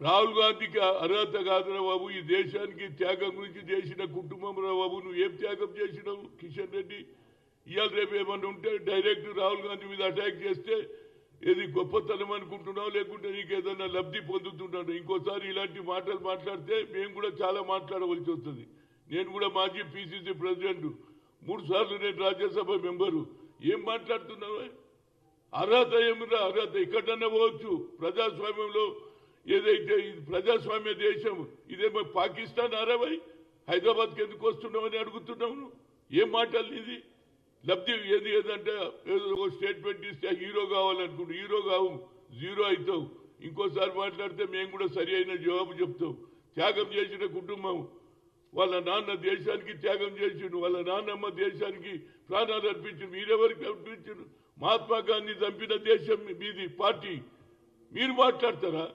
రాహుల్ గాంధీకి అర్హత కాదురా బాబు, ఈ దేశానికి త్యాగం గురించి చేసిన కుటుంబం రా బాబు. నువ్వు ఏం త్యాగం చేసినావు కిషన్ రెడ్డి? ఇవాళ రేపు ఏమన్నా ఉంటే డైరెక్ట్ రాహుల్ గాంధీ మీద అటాక్ చేస్తే ఏది గొప్పతనం అనుకుంటున్నావు, లేకుంటే నీకు ఏదన్నా లబ్ధి పొందుతున్నావు? ఇంకోసారి ఇలాంటి మాటలు మాట్లాడితే మేము కూడా చాలా మాట్లాడవలసి వస్తుంది. నేను కూడా మాజీ పిసిసి ప్రెసిడెంట్, 3 సార్లు నేను రాజ్యసభ మెంబరు. ఏం మాట్లాడుతున్నావు? అర్హత ఏమిరా? అర్హత ఎక్కడన్నా పోవచ్చు. ప్రజాస్వామ్యంలో ఏదైతే ప్రజాస్వామ్య దేశం ఇదేమో పాకిస్తాన్ అరవై హైదరాబాద్కి ఎందుకు వస్తున్నామని అడుగుతున్నాము. ఏం మాటలు ఇది? లబ్ధి ఏది ఏదంటే ఏదో ఒక స్టేట్మెంట్ ఇస్తే హీరో కావాలనుకుంటు, హీరో కావు, జీరో అవుతావు. ఇంకోసారి మాట్లాడితే మేము కూడా సరి అయిన జవాబు చెప్తాం. త్యాగం చేసిన కుటుంబం, వాళ్ళ నాన్న దేశానికి త్యాగం చేసిండు, వాళ్ళ నాన్నమ్మ దేశానికి ప్రాణాలు అర్పించిండు. మీరెవరికి అర్పించారు? మహాత్మా గాంధీ చంపిన దేశం మీది పార్టీ, మీరు మాట్లాడతారా?